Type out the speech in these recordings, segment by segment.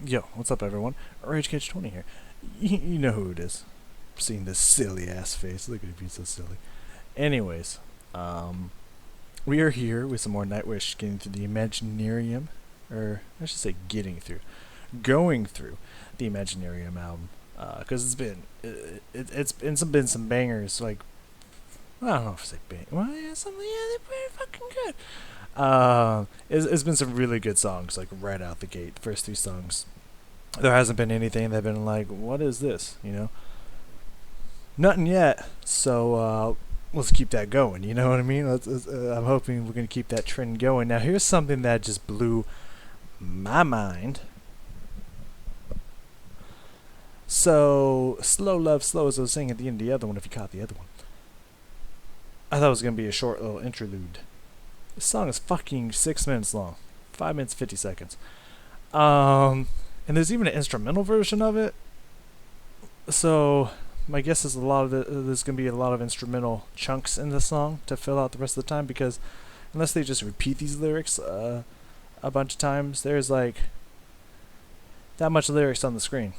Yo, what's up, everyone? RageCage20 here. You know who it is. Seeing this silly ass face. Look at him, he's so silly. Anyways, we are here with some more Nightwish, getting through the Imaginarium, or I should say, going through the Imaginarium album, because it's been some bangers. Like, I don't know if I say bang. Well, yeah, they're pretty fucking good. It's been some really good songs, like right out the gate. The first three songs, there hasn't been anything that have been like, what is this? Nothing yet. So let's keep that going. You know what I mean? I'm hoping we're gonna keep that trend going. Now, here's something that just blew my mind. So, Slow Love Slow, as I was saying at the end of the other one, if you caught the other one, I thought it was gonna be a short little interlude. This song is fucking 6 minutes long, 5 minutes 50 seconds. And there's even an instrumental version of it. So my guess is there's gonna be a lot of instrumental chunks in the song to fill out the rest of the time, because unless they just repeat these lyrics a bunch of times, there's like that much lyrics on the screen.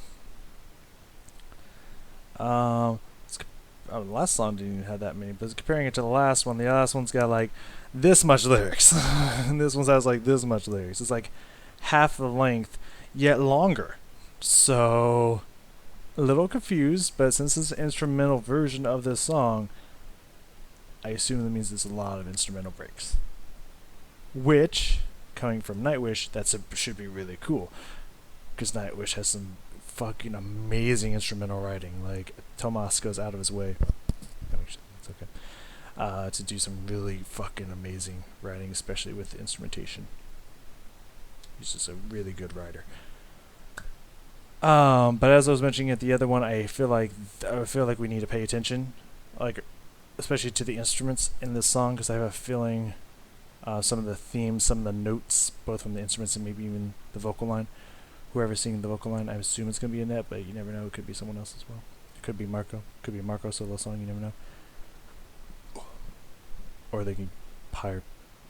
The last song didn't even have that many, but comparing it to the last one's got like this much lyrics, and this one has like this much lyrics. It's like half the length, yet longer. So a little confused, but since it's an instrumental version of this song, I assume that means there's a lot of instrumental breaks. Which, coming from Nightwish, should be really cool, because Nightwish has some fucking amazing instrumental writing. Like, Tomas goes out of his way. It's okay. To do some really fucking amazing writing, especially with the instrumentation. He's just a really good writer. But as I was mentioning at the other one, I feel like we need to pay attention, like especially to the instruments in this song, because I have a feeling some of the themes, some of the notes, both from the instruments and maybe even the vocal line. Whoever's singing the vocal line, I assume it's gonna be Annette, but you never know. It could be someone else as well. It could be Marco. It could be a Marco solo song. You never know. Or they can hire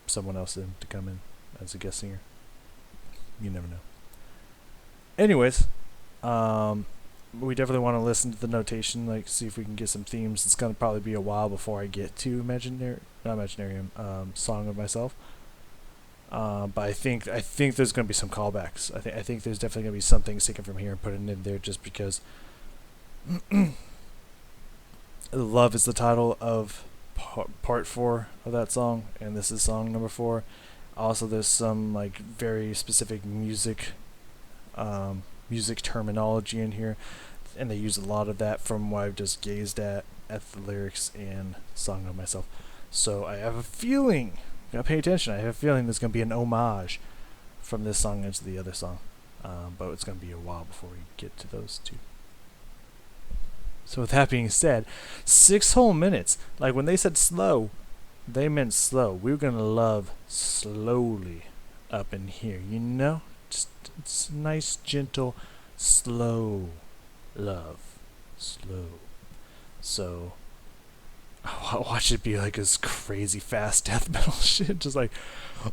someone else in to come in as a guest singer. You never know. Anyways, we definitely want to listen to the notation, like see if we can get some themes. It's gonna probably be a while before I get to Imaginarium, Song of Myself. But I think there's gonna be some callbacks. I think there's definitely gonna be some things taken from here and put it in there, just because. Love is the title of part 4 of that song, and this is song number 4. Also, there's some like very specific music terminology in here, and they use a lot of that from what I've just gazed at the lyrics and Song of Myself. So I have a feeling, gotta pay attention, I have a feeling there's gonna be an homage from this song into the other song, but it's gonna be a while before we get to those two. So with that being said, 6 whole minutes. Like, when they said slow, they meant slow. We're gonna love slowly up in here, just it's nice, gentle, slow love, slow. So I'll watch it be like this crazy fast death metal shit, just like,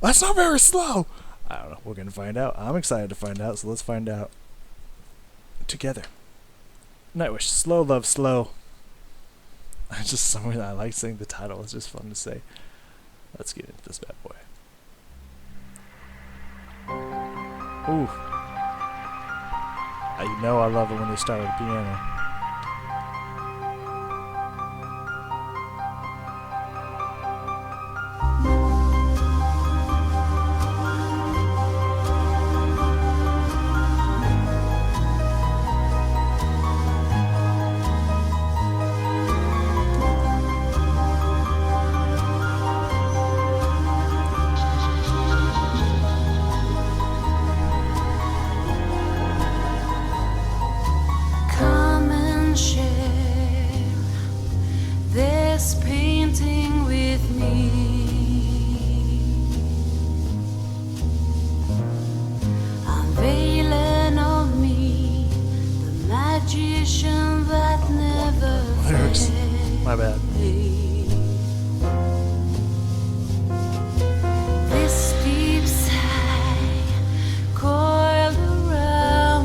that's not very slow. I don't know. We're gonna find out. I'm excited to find out. So let's find out together. Nightwish, Slow Love Slow. I like saying the title. It's just fun to say. Let's get into this bad boy. Ooh. I love it when they start with the piano. Painting with me, unveiling of me, the magician that never Lyrics. My bad. This deep sigh coiled around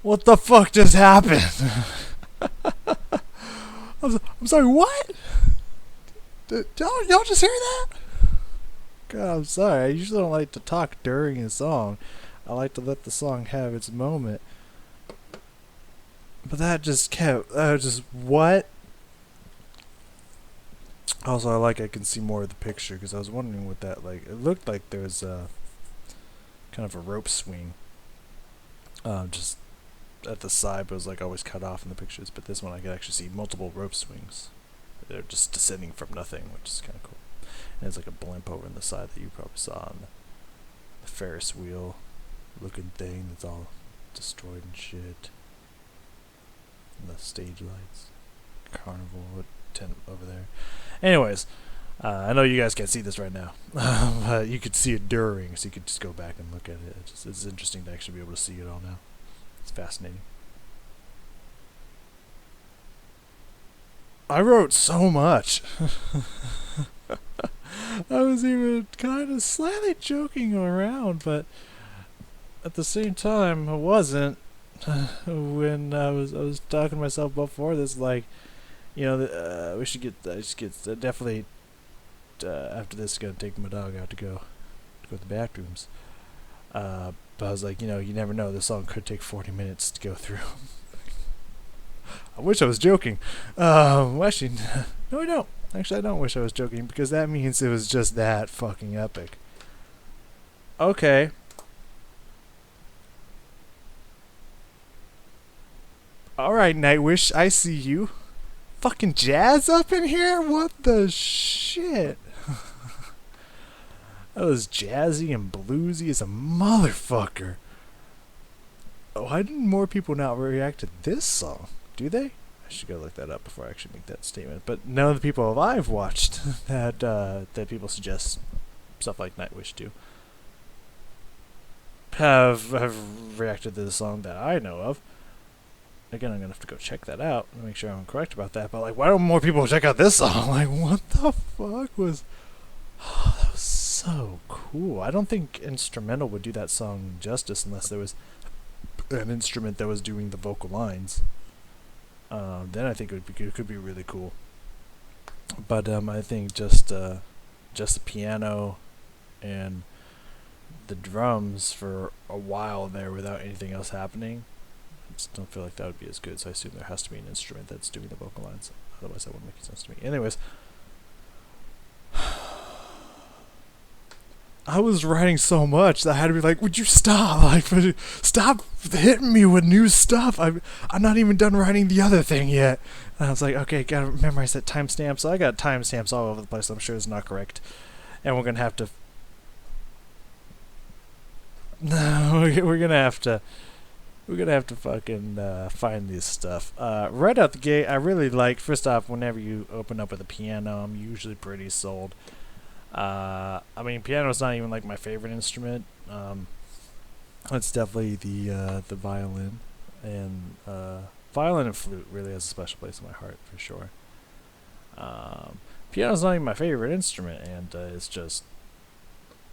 What the fuck just happened? I'm sorry, what? Did y'all just hear that? God, I'm sorry. I usually don't like to talk during a song. I like to let the song have its moment. But that just kept... what? Also, I can see more of the picture, because I was wondering what that, like... It looked like there was kind of a rope swing. Just at the side, but it was like always cut off in the pictures. But this one I could actually see multiple rope swings. They're just descending from nothing, which is kind of cool. And there's like a blimp over in the side that you probably saw on the Ferris wheel looking thing that's all destroyed and shit. And the stage lights, carnival tent over there. Anyways, I know you guys can't see this right now, but you could see it during, so you could just go back and look at it. It's interesting to actually be able to see it all now. It's fascinating. I wrote so much. I was even kind of slightly joking around, but at the same time, I wasn't. When I was talking to myself before this, like, you know, I should get definitely. After this, gonna take my dog out to go to the bathrooms. But I was like, you know, you never know. This song could take 40 minutes to go through. I wish I was joking. Actually, no, I don't. Actually, I don't wish I was joking, because that means it was just that fucking epic. Okay. Alright, Nightwish, I see you. Fucking jazz up in here? What the shit? That was jazzy and bluesy as a motherfucker. Why didn't more people not react to this song? Do they? I should go look that up before I actually make that statement. But none of the people I've watched that people suggest stuff like Nightwish do have reacted to the song that I know of. Again, I'm gonna have to go check that out and make sure I'm correct about that. But like, why don't more people check out this song? Like, what the fuck was? Oh, that was so cool. I don't think instrumental would do that song justice unless there was an instrument that was doing the vocal lines, then I think it could be really cool. But I think just the piano and the drums for a while there without anything else happening, I just don't feel like that would be as good. So I assume there has to be an instrument that's doing the vocal lines. Otherwise, that wouldn't make sense to me. Anyways, I was writing so much that I had to be like, "Would you stop? Like, stop hitting me with new stuff. I'm not even done writing the other thing yet." And I was like, "Okay, gotta memorize that timestamp." So I got timestamps all over the place. I'm sure it's not correct, and we're gonna have to. No, we're gonna have to. We're gonna have to fucking find this stuff. Right out the gate, I really like. First off, whenever you open up with a piano, I'm usually pretty sold. I mean, piano's not even like my favorite instrument. It's definitely the violin, and violin and flute really has a special place in my heart for sure. Piano's not even my favorite instrument, and it's just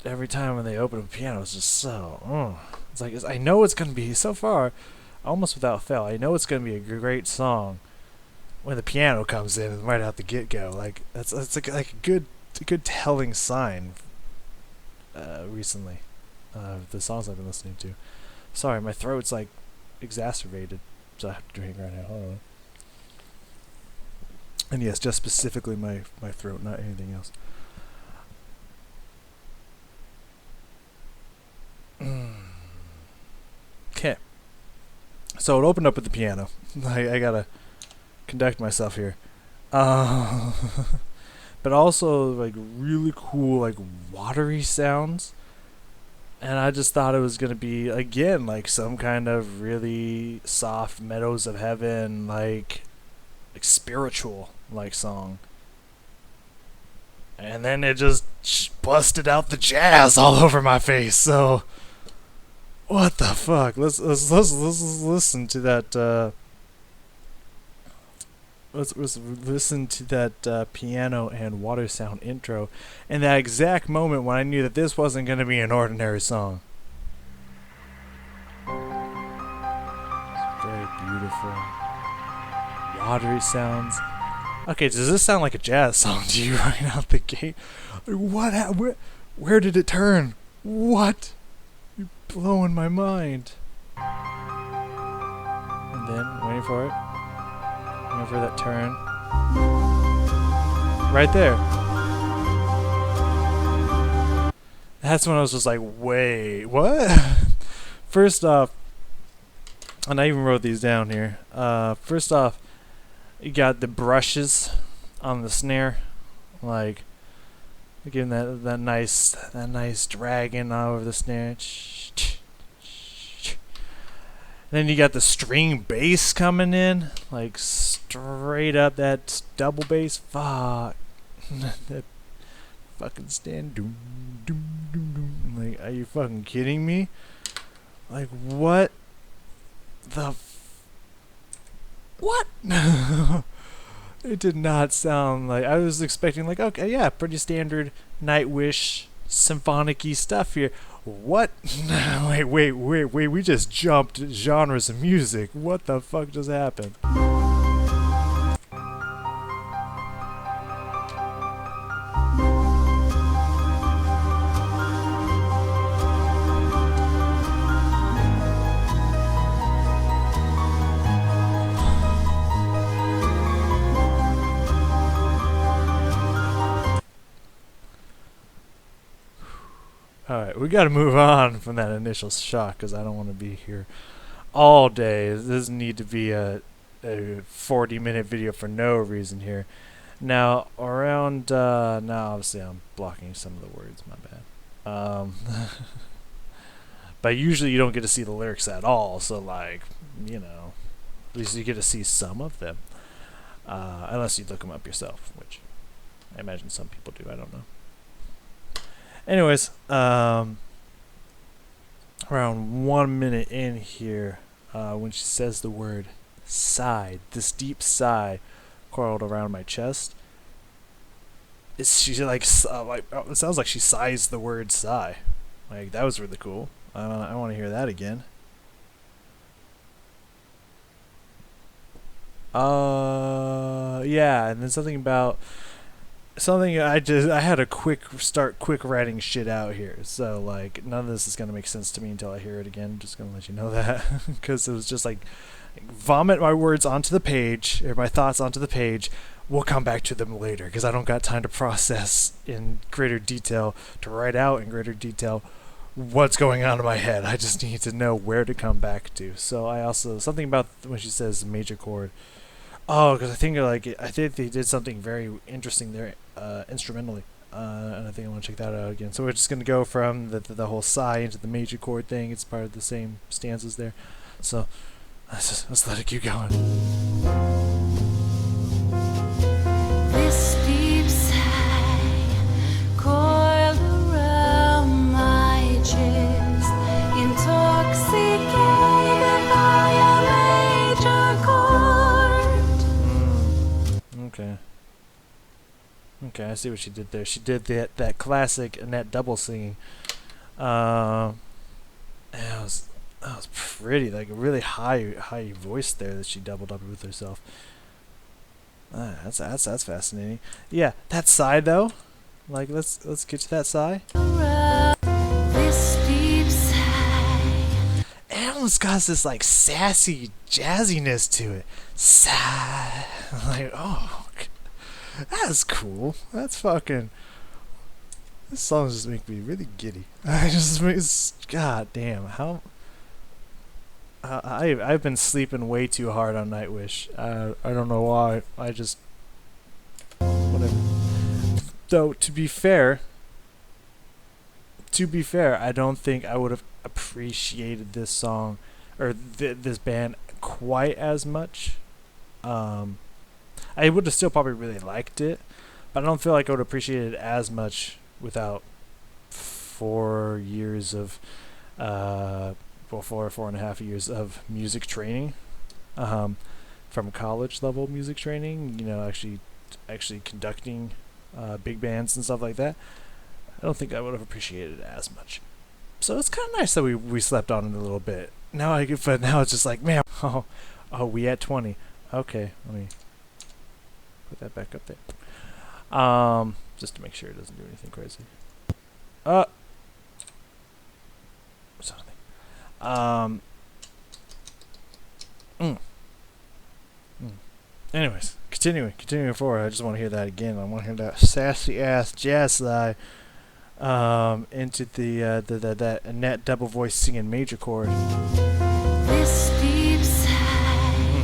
every time when they open a piano, it's just so. It's like I know it's gonna be so far, almost without fail. I know it's gonna be a great song when the piano comes in right out the get go. Like that's like a good telling sign. Recently, the songs I've been listening to. Sorry, my throat's like exacerbated, so I have to drink right now. Hold on. And yes, just specifically my throat, not anything else. Okay. So it opened up with the piano. I gotta conduct myself here. But also like really cool like watery sounds. And I just thought it was gonna be again like some kind of really soft meadows of heaven like spiritual like song. And then it just busted out the jazz all over my face. So what the fuck? Let's listen to that. Let's listen to that piano and water sound intro, in that exact moment when I knew that this wasn't going to be an ordinary song. It's very beautiful, watery sounds. Okay, does this sound like a jazz song to you right out the gate? What? Where did it turn? What? You're blowing my mind. And then, waiting for it. Waiting for that turn. Right there. That's when I was just like, wait, what? First off, and I even wrote these down here. First off, you got the brushes on the snare, like giving that nice dragging all over the snare. Then you got the string bass coming in, like straight up that double bass. Fuck, that fucking stand. Doom, doom, doom, doom. Like, are you fucking kidding me? Like, what the? What? It did not sound like I was expecting. Like, okay, yeah, pretty standard Nightwish symphonic-y stuff here. What? wait, we just jumped genres of music. What the fuck just happened? Alright, we gotta move on from that initial shock, because I don't want to be here all day. This doesn't need to be a 40-minute video for no reason here. Now, around, now obviously I'm blocking some of the words, my bad. But usually you don't get to see the lyrics at all, so like, you know, at least you get to see some of them. Unless you look them up yourself, which I imagine some people do, I don't know. Anyways, around 1 minute in here, when she says the word sigh, this deep sigh coiled around my chest, she like it sounds like she sighs the word sigh. Like, that was really cool. I want to hear that again. Yeah, and then something about something I had a quick writing shit out here. So like none of this is gonna make sense to me until I hear it again. I'm just gonna let you know that because it was just like vomit my words onto the page or my thoughts onto the page. We'll come back to them later because I don't got time to process in greater detail, to write out in greater detail what's going on in my head. I just need to know where to come back to. So I also something about when she says major chord. Oh, because I think they did something very interesting there, instrumentally, and I think I want to check that out again. So we're just gonna go from the whole sigh into the major chord thing. It's part of the same stanzas there. So let's let it keep going. This deep sigh coiled around my chest, intoxicated by a major chord. Okay. Okay, I see what she did there. She did that classic Annette double singing. That was pretty, like a really high voice there that she doubled up with herself. That's fascinating. Yeah, that sigh though. Like let's get to that sigh. This deep sigh. It almost got this like sassy jazziness to it. Sigh. Like that's cool. That's fucking. This song just makes me really giddy. God damn how. I've been sleeping way too hard on Nightwish. I don't know why. I just whatever. Though to be fair, I don't think I would have appreciated this song or this band quite as much. I would have still probably really liked it, but I don't feel like I would appreciate it as much without 4 years of 4.5 years of music training, from college level music training, actually conducting big bands and stuff like that. I don't think I would have appreciated it as much. So it's kind of nice that we slept on it a little bit. But now it's just like, man, we at 20. Okay, let me put that back up there. Just to make sure it doesn't do anything crazy. Something. Anyways, continuing forward. I just want to hear that again. I want to hear that sassy ass jazz side. Into that Annette double voice singing major chord. This deep sigh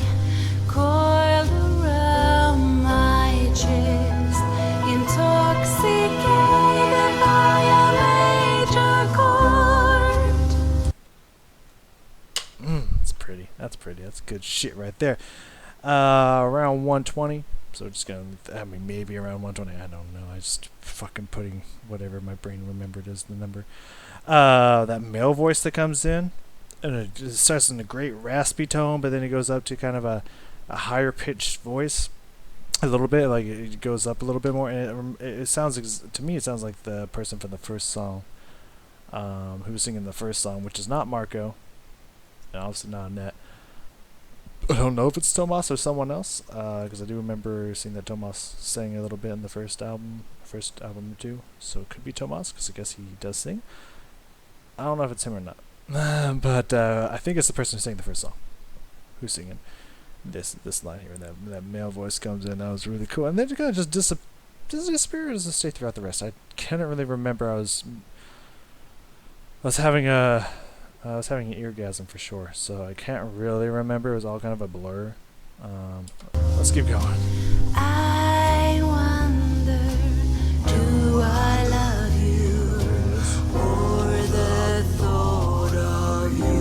coiled around my chest, intoxicated by a major chord. That's pretty. That's good shit right there. Around 120. So just maybe around 120. I don't know. I just fucking putting whatever my brain remembered as the number. That male voice that comes in, and it just starts in a great raspy tone, but then it goes up to kind of a higher pitched voice, a little bit. Like it goes up a little bit more, and it sounds to me. It sounds like the person from the first song, who was singing the first song, which is not Marco, and obviously not Annette. I don't know if it's Tomas or someone else, because I do remember seeing that Tomas sang a little bit in the first album or two, so it could be Tomas, because I guess he does sing. I don't know if it's him or not, but I think it's the person who sang the first song, who's singing this line here, and that male voice comes in. That was really cool, and then it kind of just disappears and stay throughout the rest. I can't really remember. I was having an eargasm for sure, so I can't really remember. It was all kind of a blur. Let's keep going. I wonder, do I love you or the thought of you?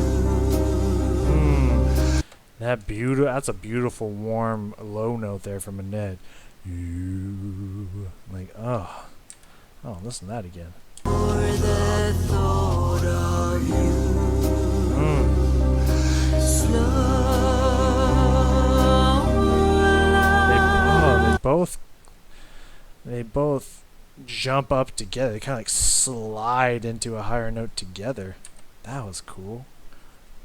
That's a beautiful, warm, low note there from Annette. You listen to that again. Or the thought of you. They both jump up together. They kind of like slide into a higher note together. That was cool.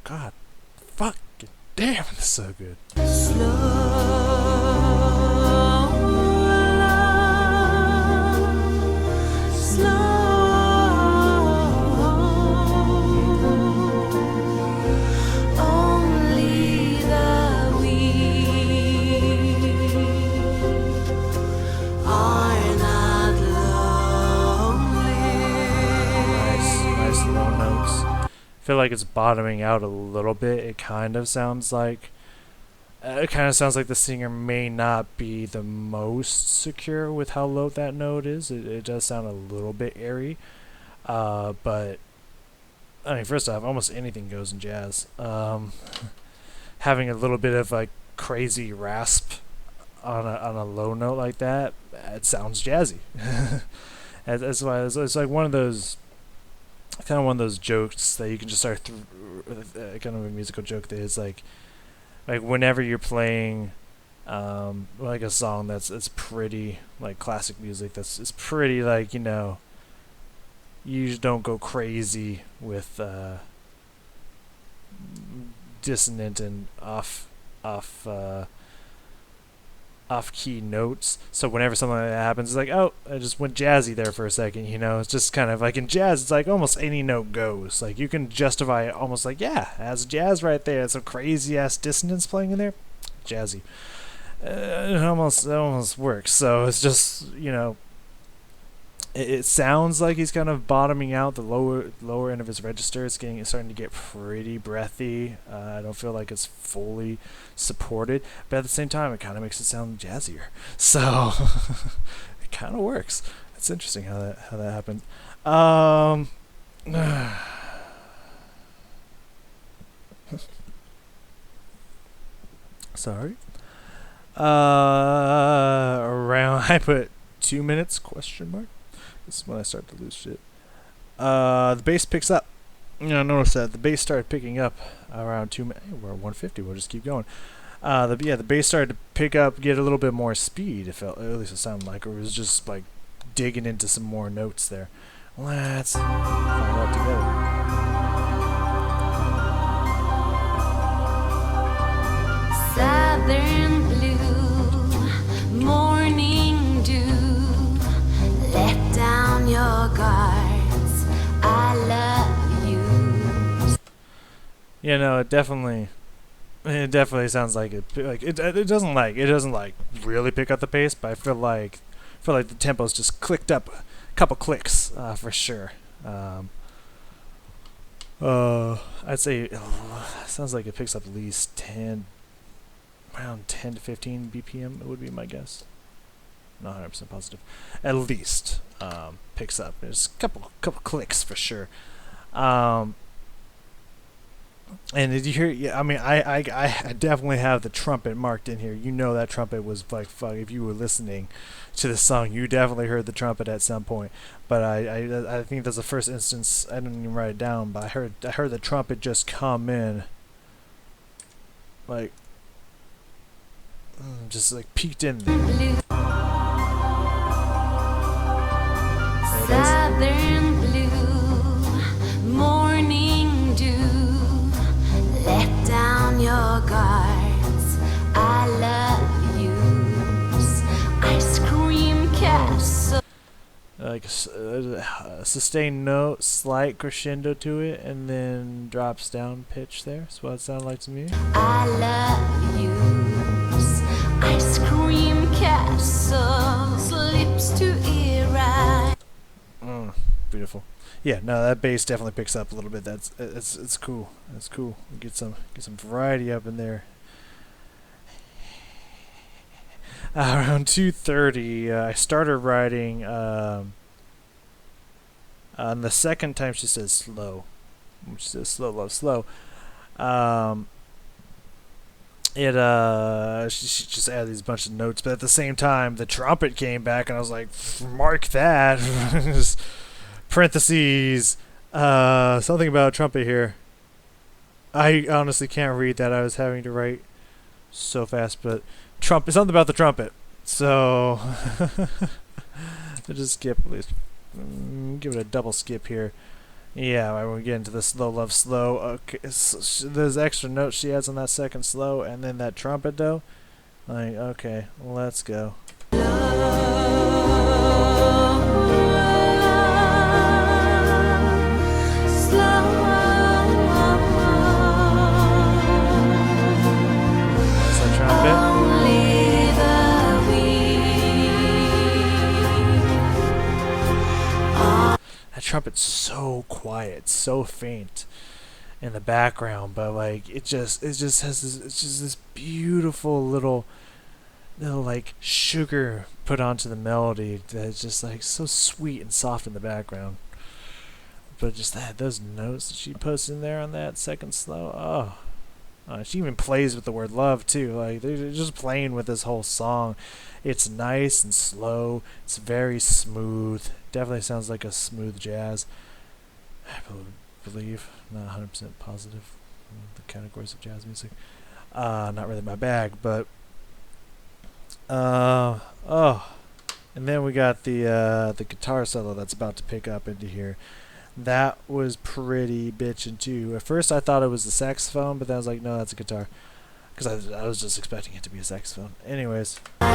God, fucking Damn, that's so good. Nice low notes. I feel like it's bottoming out a little bit. It kind of sounds like the singer may not be the most secure with how low that note is. It does sound a little bit airy, but I mean, first off, almost anything goes in jazz. Having a little bit of like crazy rasp on a low note like that, it sounds jazzy. That's why it's like one of those jokes that you can just start kind of a musical joke that is like whenever you're playing like a song that's pretty like classic music, it's pretty like, you know, you just don't go crazy with dissonant and off key notes. So whenever something like that happens, it's like, oh, I just went jazzy there for a second, you know. It's just kind of like in jazz, it's like almost any note goes. Like you can justify it almost like, yeah, that's jazz right there. It's some crazy ass dissonance playing in there, jazzy. It almost works. So it's just, you know, it sounds like he's kind of bottoming out. The lower end of his register is starting to get pretty breathy. I don't feel like it's fully supported, but at the same time, it kind of makes it sound jazzier. So it kind of works. It's interesting how that happened. Sorry. Around I put 2 minutes ? This is when I start to lose shit. The bass picks up. You know, notice that the bass started picking up around 2 minutes. We're at 150. We'll just keep going. The bass started to pick up, get a little bit more speed. It felt, at least it sounded like, or it was just like digging into some more notes there. Let's find out Southern blue, morning dew, let down your guards, I love you. You know, it definitely sounds like it doesn't really pick up the pace, but I feel like the tempo's just clicked up a couple clicks for sure. I'd say it sounds like it picks up at least around 10 to 15 BPM. It would be my guess. Not 100% positive. At least picks up. There's a couple clicks for sure. And did you hear? Yeah, I mean, I definitely have the trumpet marked in here. You know that trumpet was like, fuck. If you were listening to the song, you definitely heard the trumpet at some point. But I think that's the first instance. I didn't even write it down, but I heard the trumpet just come in, like, just like peeked in there. Southern blue, morning dew, let down your guards, I love you. Ice cream castle. Like a sustained note, slight crescendo to it, and then drops down pitch there. That's what it sounded like to me. I love you. Ice cream castle slips to ear. Beautiful. Yeah, no, that bass definitely picks up a little bit. It's cool. That's cool. Get some variety up in there. Around 2:30, I started writing. And the second time she says slow, she says slow, love, slow. She just added these bunch of notes, but at the same time, the trumpet came back, and I was like, mark that. Just parentheses, something about trumpet here. I honestly can't read that. I was having to write so fast, but trumpet, something about the trumpet. So I just skip, at least give it a double skip here. Yeah, when we get into the slow love slow, okay, those extra notes she has on that second slow, and then that trumpet though, like, okay, let's go. That's the trumpet. That trumpet's so quiet, so faint in the background, but like it just has this, it's just this beautiful little like sugar put onto the melody that's just like so sweet and soft in the background. But just those notes that she puts in there on that second slow, she even plays with the word love too. Like they're just playing with this whole song. It's nice and slow. It's very smooth. Definitely sounds like a smooth jazz. I believe, not 100% positive. The categories of jazz music, not really my bag, but and then we got the guitar solo that's about to pick up into here. That was pretty bitchin' too. At first I thought it was the saxophone, but then I was like, no, that's a guitar. Because I was just expecting it to be a saxophone. Anyways. Okay,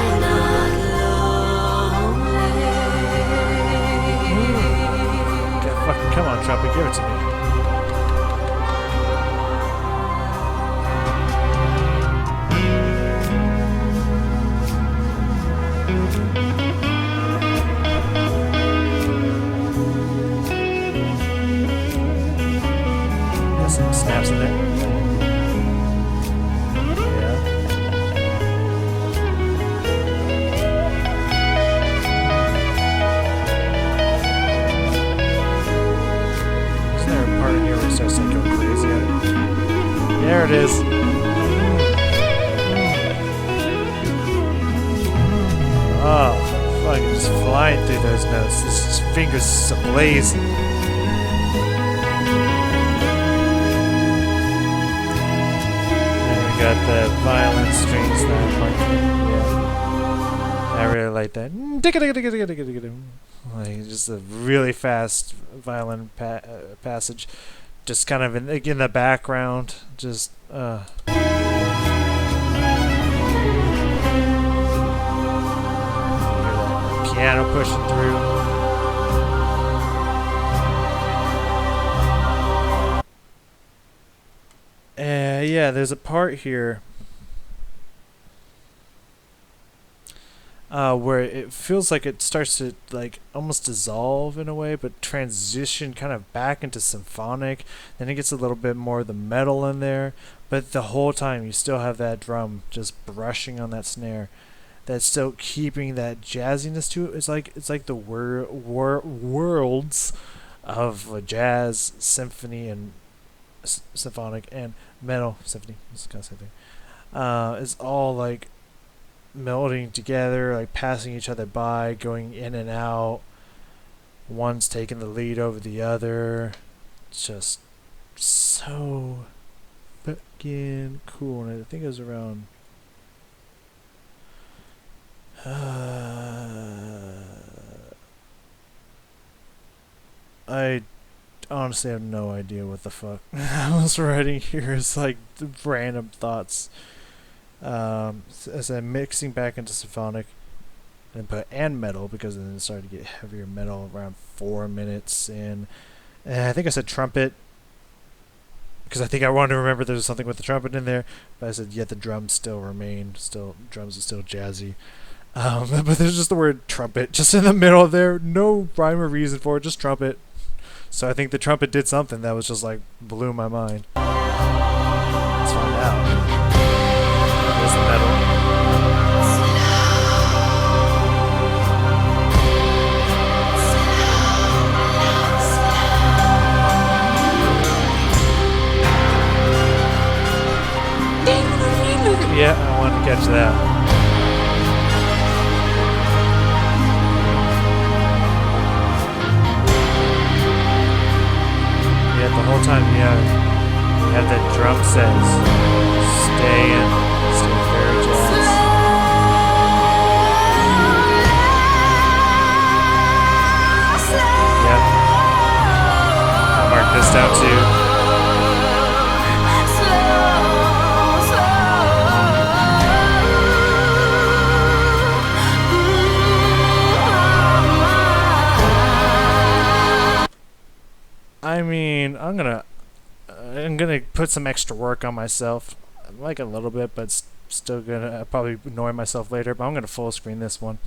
fucking come on, trumpet, give it to me. Got some snaps in there. Starts to go crazy at it. There it is. Oh, fucking just flying through those notes. His fingers just ablaze. And we got the violin strings that part. Yeah. I really like that. Like just a really fast violin passage. Just kind of in the background, just piano pushing through. Yeah, there's a part here where it feels like it starts to like almost dissolve in a way, but transition kind of back into symphonic. Then it gets a little bit more of the metal in there, but the whole time you still have that drum just brushing on that snare. That's still keeping that jazziness to it. It's like the worlds of jazz, symphony, and symphonic and metal symphony. It's kind of the same thing. It's all like melding together, like passing each other by, going in and out. One's taking the lead over the other. It's just so fucking cool. And I think it was around I honestly have no idea what the fuck I was writing here. It's like random thoughts. As I'm mixing back into symphonic and metal, because then it started to get heavier metal around 4 minutes in. And I think I said trumpet because I think I wanted to remember there was something with the trumpet in there, but I said yeah, the drums still remain. Drums are still jazzy. But there's just the word trumpet just in the middle there. No rhyme or reason for it, just trumpet. So I think the trumpet did something that was just like blew my mind. Let's find out. There's the metal. Yeah, I wanted to catch that. Yeah, the whole time you have that drum set. Stay very jazz. Yep. put some extra work on myself, like a little bit, but still gonna probably annoy myself later. But I'm gonna full screen this one.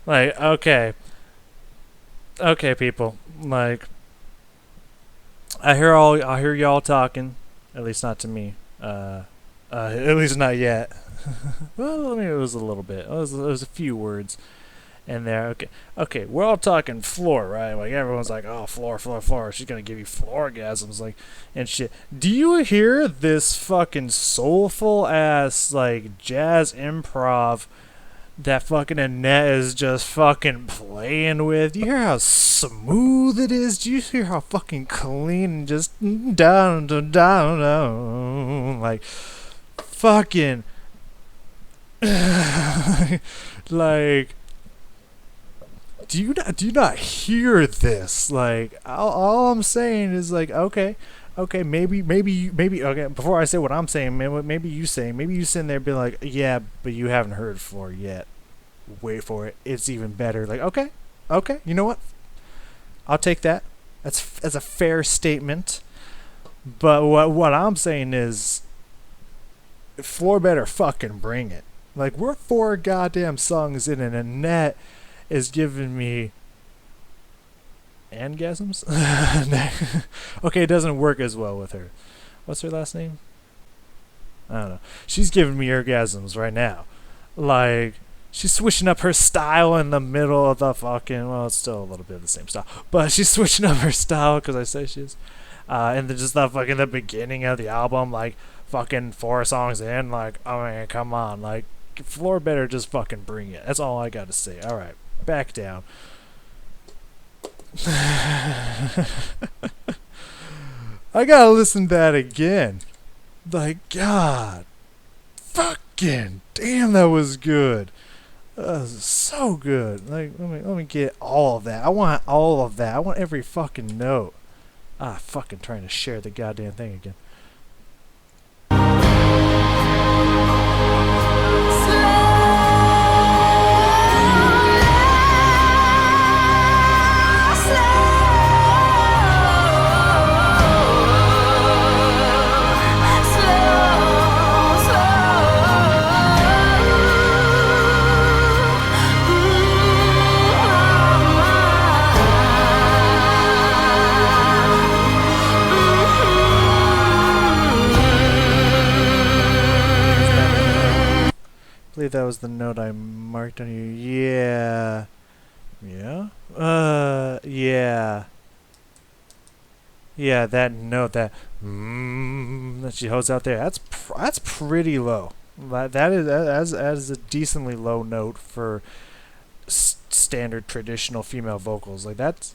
Like, okay, people. Like, I hear y'all talking. At least not to me. At least not yet. Well, I mean, it was a little bit. It was a few words in there. Okay. We're all talking floor, right? Like everyone's like, oh, floor. She's gonna give you floor orgasms, like, and shit. Do you hear this fucking soulful ass like jazz improv that fucking Annette is just fucking playing with? You hear how smooth it is? Do you hear how fucking clean and just down, like fucking like, do you not hear this? Like, all I'm saying is like, okay, maybe okay. Before I say what I'm saying, maybe you sitting there and be like, yeah, but you haven't heard floor yet. Wait for it. It's even better. Like, okay, you know what? I'll take that. That's a fair statement. But what I'm saying is, floor better fucking bring it. Like, we're 4 goddamn songs in and Annette is giving me orgasms. Okay, it doesn't work as well with her. What's her last name? I don't know. She's giving me orgasms right now. Like, she's switching up her style in the middle of the fucking, well, it's still a little bit of the same style, but she's switching up her style because I say she is. And then just the fucking the beginning of the album, like fucking 4 songs in, like, I mean, come on, like, floor better just fucking bring it. That's all I gotta say. All right, back down. I gotta listen to that again. Like, God, fucking damn, that was good. That was so good. Like, let me get all of that. I want all of that. I want every fucking note. Fucking trying to share the goddamn thing again. I believe that was the note I marked on you. Yeah. Yeah? Yeah, that note, that that she holds out there, that's pretty low. That is a decently low note for standard traditional female vocals. Like, that's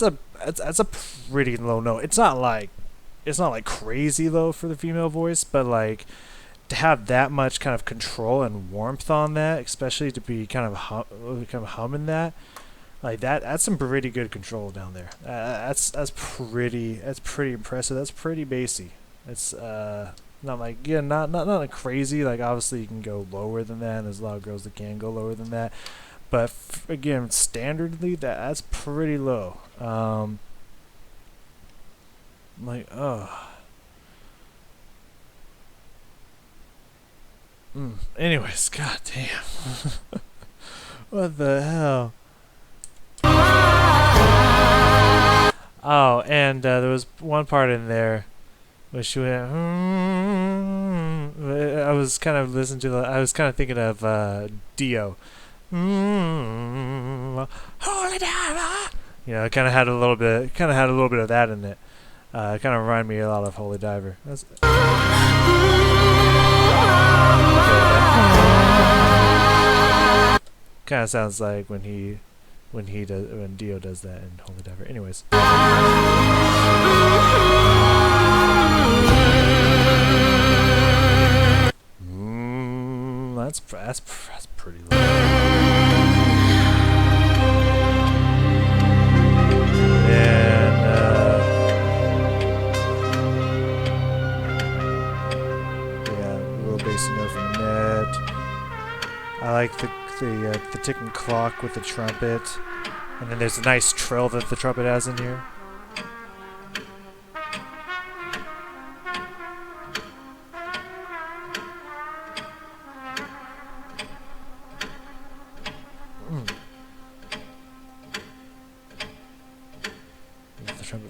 a pretty low note. It's not like crazy low for the female voice, but like, to have that much kind of control and warmth on that, especially to be kind of humming that, like that's some pretty good control down there. That's pretty impressive. That's pretty bassy. It's not like, yeah, not like crazy. Like, obviously you can go lower than that, and there's a lot of girls that can go lower than that. But again, standardly, that's pretty low. Like, oh. Anyways, goddamn. What the hell? Oh, and there was one part in there where she went. I was kind of listening to I was kind of thinking of Dio. Holy Diver. You know, it kind of had a little bit of that in it. It kind of reminded me a lot of Holy Diver. That's kind of sounds like when Dio does that in Holy Diver. Anyways. That's pretty low. And yeah, a little bassy note from Ned. I like the ticking clock with the trumpet, and then there's a nice trill that the trumpet has in here.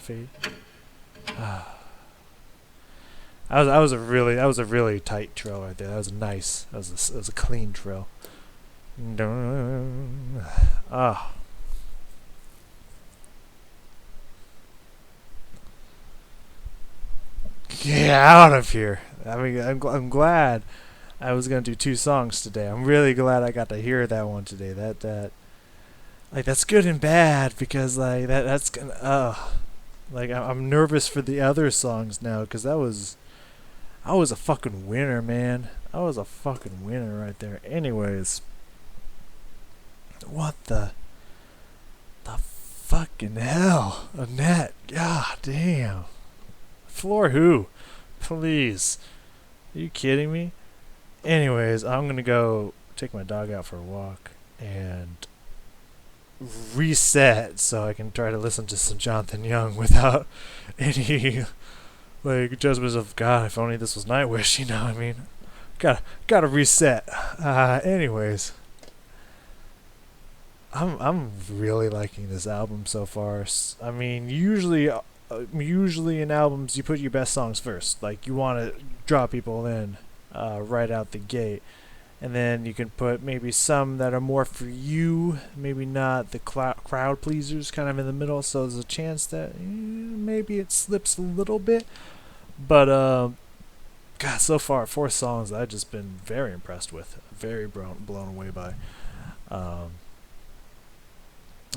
fade. That was a really tight trill right there. That was nice. That was a clean trill. Ah. Get out of here. I mean, I'm glad I was gonna do 2 songs today. I'm really glad I got to hear that one today. That like that's good and bad because like that's gonna like I'm nervous for the other songs now because I was a fucking winner, man. I was a fucking winner right there. Anyways, what the fucking hell, Annette? God damn. Floor who? Please. Are you kidding me? Anyways, I'm gonna go take my dog out for a walk and reset so I can try to listen to some Jonathan Young without any like judgments of God. If only this was Nightwish, you know what I mean? Gotta reset. Anyways, I'm really liking this album so far. I mean, usually in albums you put your best songs first. Like you want to draw people in right out the gate, and then you can put maybe some that are more for you, maybe not the crowd pleasers, kind of in the middle. So there's a chance that maybe it slips a little bit. But God, so far 4 songs I've just been very impressed with, very blown away by. I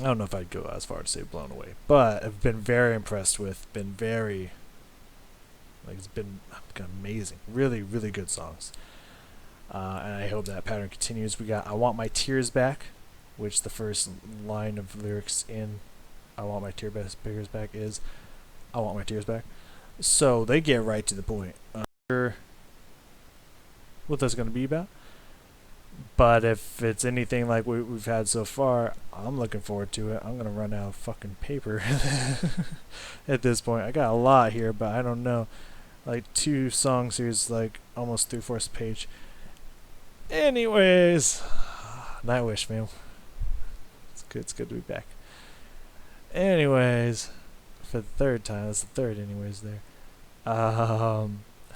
don't know if I'd go as far to say blown away, but I've been very impressed with. Been very, like it's been amazing. Really, really good songs. And I hope that pattern continues. We got "I Want My Tears Back," which the first line of lyrics in "I Want My Tears Back" is "I want my tears back." So they get right to the point. Sure what that's going to be about. But if it's anything like we've had so far, I'm looking forward to it. I'm going to run out of fucking paper at this point. I got a lot here, but I don't know. Like 2 songs here's like almost 3/4 page. Anyways, Nightwish, man. It's good to be back. Anyways, for the 3rd time. That's the 3rd anyways there. I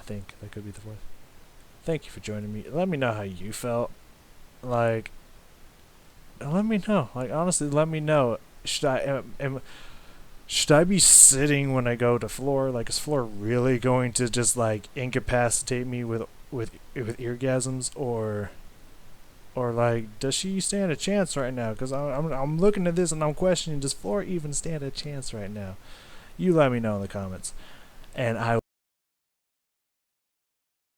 think that could be the 4th. Thank you for joining me. Let me know how you felt. Like, let me know. Like, honestly, let me know. Should I be sitting when I go to Floor? Like, is Floor really going to just like incapacitate me with orgasms, or like, does she stand a chance right now? Because I'm looking at this and I'm questioning, does Floor even stand a chance right now? You let me know in the comments, and I